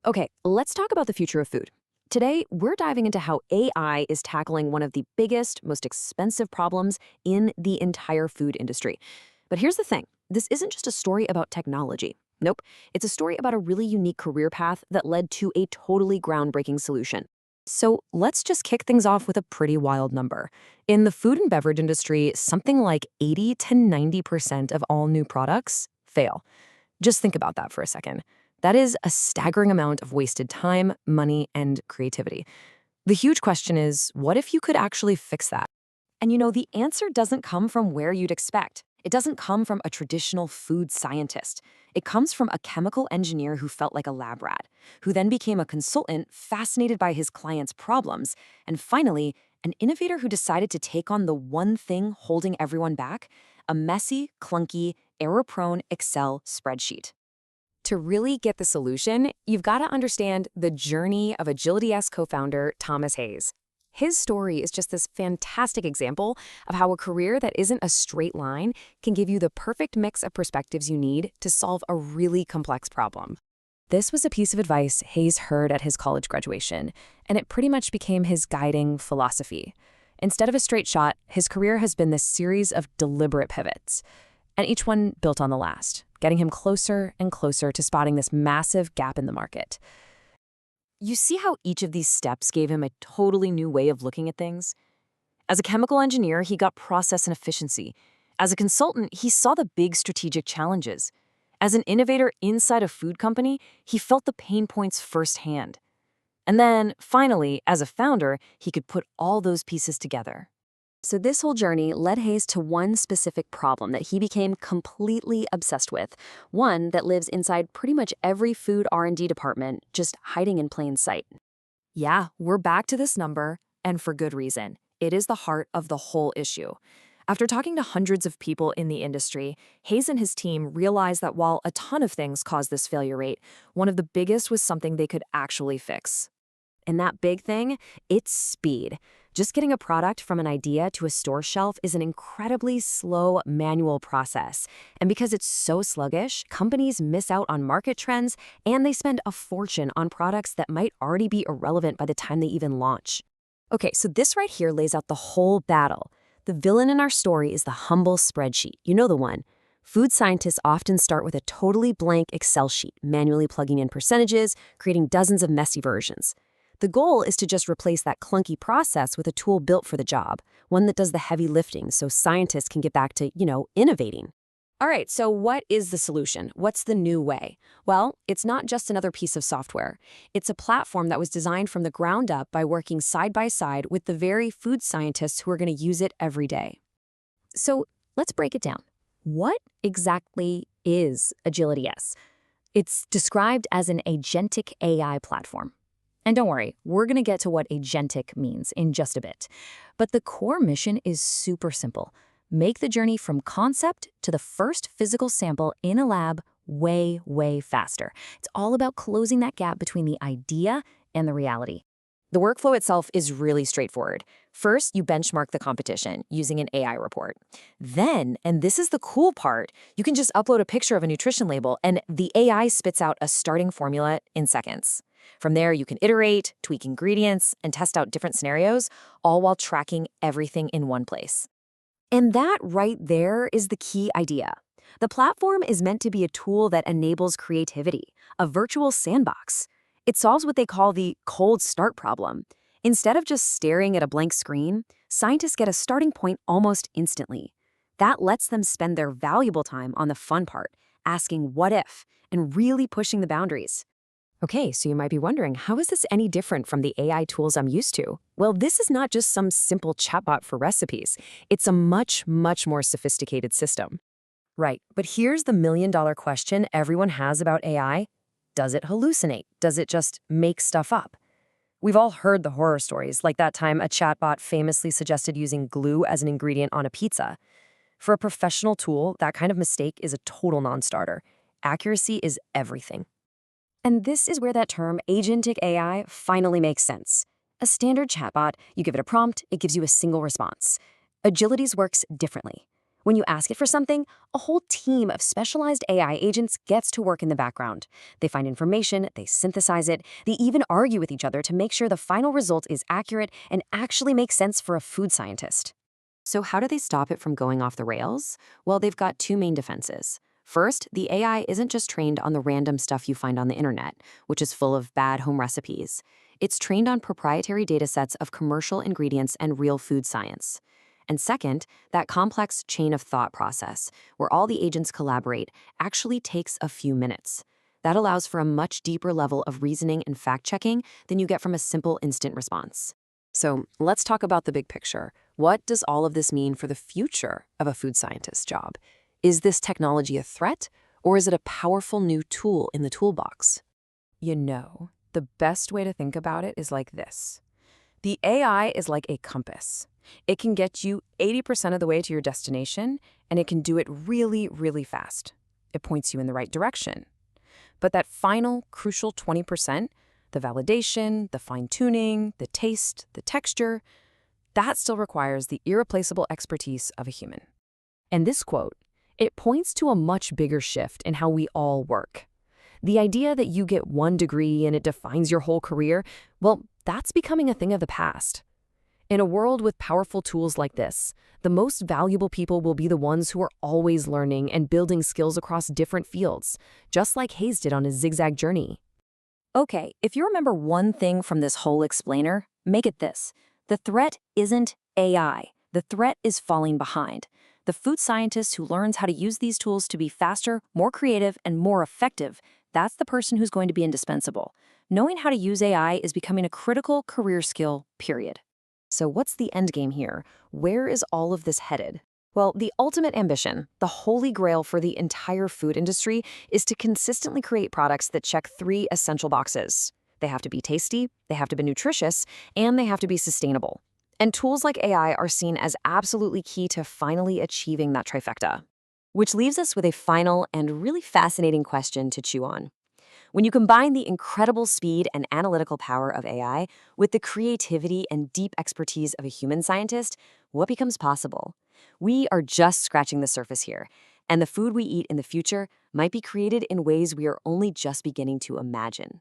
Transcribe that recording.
Okay, let's talk about the future of food. Today, we're diving into how AI is tackling one of the biggest, most expensive problems in the entire food industry. But here's the thing, this isn't just a story about technology. Nope, it's a story about a really unique career path that led to a totally groundbreaking solution. So let's just kick things off with a pretty wild number. In the food and beverage industry, something like 80 to 90% of all new products fail. Just think about that for a second. That is a staggering amount of wasted time, money, and creativity. The huge question is, what if you could actually fix that? And the answer doesn't come from where you'd expect. It doesn't come from a traditional food scientist. It comes from a chemical engineer who felt like a lab rat, who then became a consultant fascinated by his clients' problems, and finally, an innovator who decided to take on the one thing holding everyone back, a messy, clunky, error-prone Excel spreadsheet. To really get the solution, you've got to understand the journey of Agilates co-founder Thomas Hayes. His story is just this fantastic example of how a career that isn't a straight line can give you the perfect mix of perspectives you need to solve a really complex problem. This was a piece of advice Hayes heard at his college graduation, and it pretty much became his guiding philosophy. Instead of a straight shot, his career has been this series of deliberate pivots, and each one built on the last, getting him closer and closer to spotting this massive gap in the market. You see how each of these steps gave him a totally new way of looking at things? As a chemical engineer, he got process and efficiency. As a consultant, he saw the big strategic challenges. As an innovator inside a food company, he felt the pain points firsthand. And then, finally, as a founder, he could put all those pieces together. So this whole journey led Hayes to one specific problem that he became completely obsessed with, one that lives inside pretty much every food R&D department, just hiding in plain sight. Yeah, we're back to this number, and for good reason. It is the heart of the whole issue. After talking to hundreds of people in the industry, Hayes and his team realized that while a ton of things caused this failure rate, one of the biggest was something they could actually fix. And that big thing, it's speed. Just getting a product from an idea to a store shelf is an incredibly slow manual process. And because it's so sluggish, companies miss out on market trends and they spend a fortune on products that might already be irrelevant by the time they even launch. Okay, so this right here lays out the whole battle. The villain in our story is the humble spreadsheet. You know the one. Food scientists often start with a totally blank Excel sheet, manually plugging in percentages, creating dozens of messy versions. The goal is to just replace that clunky process with a tool built for the job, one that does the heavy lifting so scientists can get back to, innovating. All right, so what is the solution? What's the new way? Well, it's not just another piece of software. It's a platform that was designed from the ground up by working side by side with the very food scientists who are going to use it every day. So let's break it down. What exactly is Agilates? It's described as an agentic AI platform. And don't worry, we're going to get to what agentic means in just a bit. But the core mission is super simple. Make the journey from concept to the first physical sample in a lab way, way faster. It's all about closing that gap between the idea and the reality. The workflow itself is really straightforward. First, you benchmark the competition using an AI report. Then, and this is the cool part, you can just upload a picture of a nutrition label and the AI spits out a starting formula in seconds. From there, you can iterate, tweak ingredients, and test out different scenarios, all while tracking everything in one place. And that right there is the key idea. The platform is meant to be a tool that enables creativity, a virtual sandbox. It solves what they call the cold start problem. Instead of just staring at a blank screen, scientists get a starting point almost instantly. That lets them spend their valuable time on the fun part, asking what if, and really pushing the boundaries. Okay, so you might be wondering, how is this any different from the AI tools I'm used to? Well, this is not just some simple chatbot for recipes. It's a much, much more sophisticated system. Right, but here's the million-dollar question everyone has about AI. Does it hallucinate? Does it just make stuff up? We've all heard the horror stories, like that time a chatbot famously suggested using glue as an ingredient on a pizza. For a professional tool, that kind of mistake is a total non-starter. Accuracy is everything. And this is where that term agentic AI finally makes sense. A standard chatbot, you give it a prompt, it gives you a single response. Agilates works differently. When you ask it for something, a whole team of specialized AI agents gets to work in the background. They find information, they synthesize it, they even argue with each other to make sure the final result is accurate and actually makes sense for a food scientist. So how do they stop it from going off the rails? Well, they've got two main defenses. First, the AI isn't just trained on the random stuff you find on the internet, which is full of bad home recipes. It's trained on proprietary datasets of commercial ingredients and real food science. And second, that complex chain of thought process, where all the agents collaborate, actually takes a few minutes. That allows for a much deeper level of reasoning and fact-checking than you get from a simple instant response. So let's talk about the big picture. What does all of this mean for the future of a food scientist's job? Is this technology a threat, or is it a powerful new tool in the toolbox? The best way to think about it is like this. The AI is like a compass. It can get you 80% of the way to your destination, and it can do it really, really fast. It points you in the right direction. But that final, crucial 20%, the validation, the fine-tuning, the taste, the texture, that still requires the irreplaceable expertise of a human. And this quote, it points to a much bigger shift in how we all work. The idea that you get one degree and it defines your whole career, well, that's becoming a thing of the past. In a world with powerful tools like this, the most valuable people will be the ones who are always learning and building skills across different fields, just like Hayes did on his zigzag journey. Okay, if you remember one thing from this whole explainer, make it this. The threat isn't AI. The threat is falling behind. The food scientist who learns how to use these tools to be faster, more creative, and more effective, that's the person who's going to be indispensable. Knowing how to use AI is becoming a critical career skill, period. So what's the end game here? Where is all of this headed? Well, the ultimate ambition, the holy grail for the entire food industry, is to consistently create products that check three essential boxes. They have to be tasty, they have to be nutritious, and they have to be sustainable. And tools like AI are seen as absolutely key to finally achieving that trifecta. Which leaves us with a final and really fascinating question to chew on. When you combine the incredible speed and analytical power of AI with the creativity and deep expertise of a human scientist, what becomes possible? We are just scratching the surface here, and the food we eat in the future might be created in ways we are only just beginning to imagine.